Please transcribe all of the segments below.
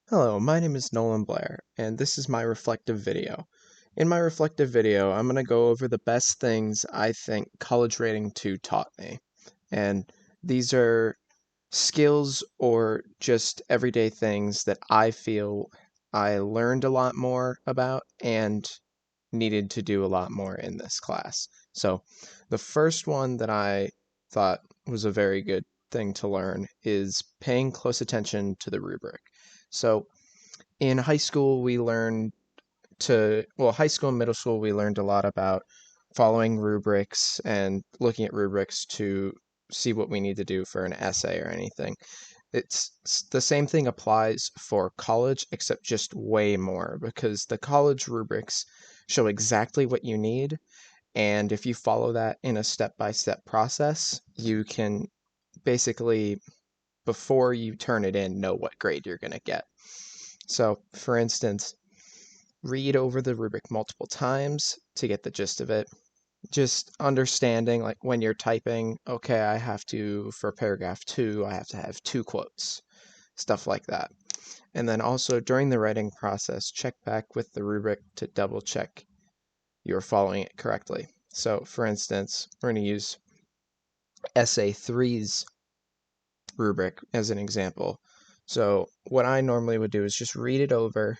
Hello, my name is Nolan Blair, and this is my reflective video. In my reflective video, I'm going to go over the best things I think College Rating 2 taught me. And these are skills or just everyday things that I feel I learned a lot more about and needed to do a lot more in this class. So, the first one that I thought was a very good thing to learn is paying close attention to the rubric. So, in high school, we learned high school and middle school, we learned a lot about following rubrics and looking at rubrics to see what we need to do for an essay or anything. The same thing applies for college, except just way more because the college rubrics show exactly what you need. And if you follow that in a step-by-step process, you can basically, before you turn it in, know what grade you're going to get. So, for instance, read over the rubric multiple times to get the gist of it. Just understanding, like when you're typing, okay, for paragraph 2, I have to have 2 quotes, stuff like that. And then also during the writing process, check back with the rubric to double check you're following it correctly. So, for instance, we're going to use Essay 3's rubric as an example. So, what I normally would do is just read it over,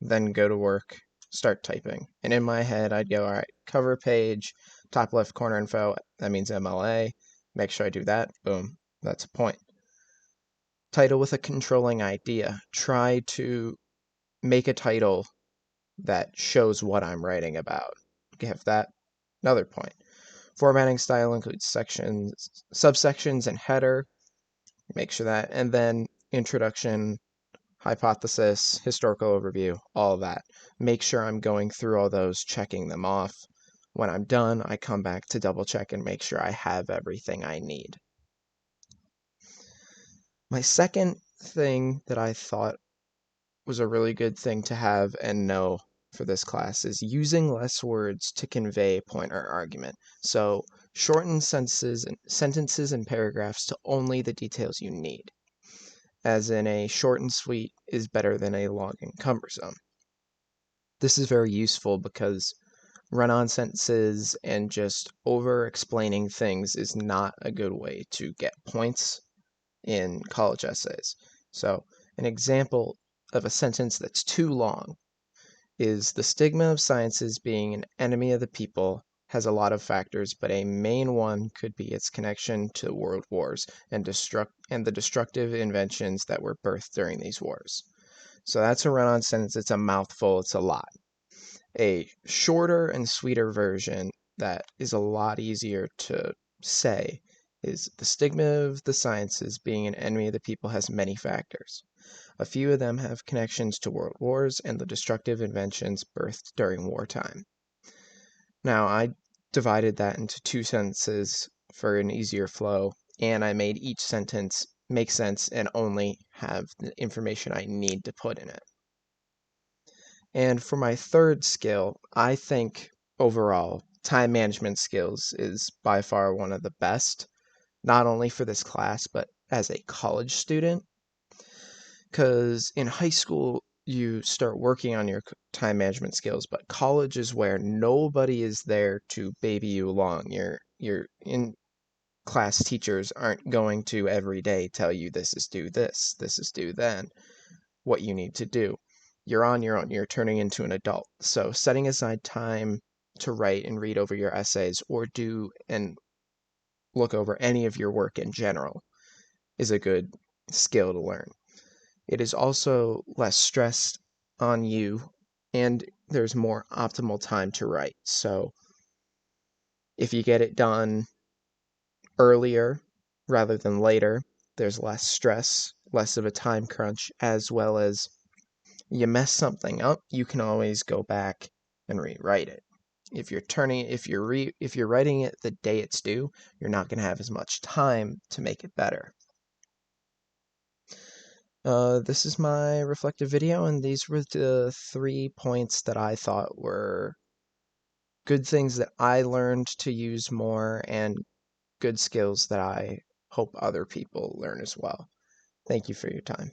then go to work, start typing. And in my head, I'd go, all right, cover page, top left corner info, that means MLA. Make sure I do that. Boom, that's a point. Title with a controlling idea. Try to make a title that shows what I'm writing about. Give that another point. Formatting style includes sections, subsections, and header. Make sure that. And then introduction, hypothesis, historical overview, all of that. Make sure I'm going through all those, checking them off. When I'm done, I come back to double check and make sure I have everything I need. My second thing that I thought was a really good thing to have and know for this class is using less words to convey a point or argument. So shorten sentences and paragraphs to only the details you need, as in a short and sweet is better than a long and cumbersome. This is very useful because run-on sentences and just over-explaining things is not a good way to get points in college essays. So, an example of a sentence that's too long is the stigma of sciences being an enemy of the people has a lot of factors, but a main one could be its connection to world wars and the destructive inventions that were birthed during these wars. So that's a run-on sentence. It's a mouthful. It's a lot. A shorter and sweeter version that is a lot easier to say is the stigma of the sciences being an enemy of the people has many factors. A few of them have connections to world wars and the destructive inventions birthed during wartime. Now, I divided that into 2 sentences for an easier flow, and I made each sentence make sense and only have the information I need to put in it. And for my third skill, I think overall, time management skills is by far one of the best, not only for this class, but as a college student. Because in high school, you start working on your time management skills, but college is where nobody is there to baby you along. Your in class teachers aren't going to every day tell you this is due this is due then, what you need to do. You're on your own. You're turning into an adult. So setting aside time to write and read over your essays or do and look over any of your work in general is a good skill to learn. It is also less stress on you and there's more optimal time to write. So if you get it done earlier rather than later, there's less stress, less of a time crunch, as well as you mess something up, you can always go back and rewrite it. If you're writing it the day it's due, you're not going to have as much time to make it better. This is my reflective video, and these were the 3 points that I thought were good things that I learned to use more and good skills that I hope other people learn as well. Thank you for your time.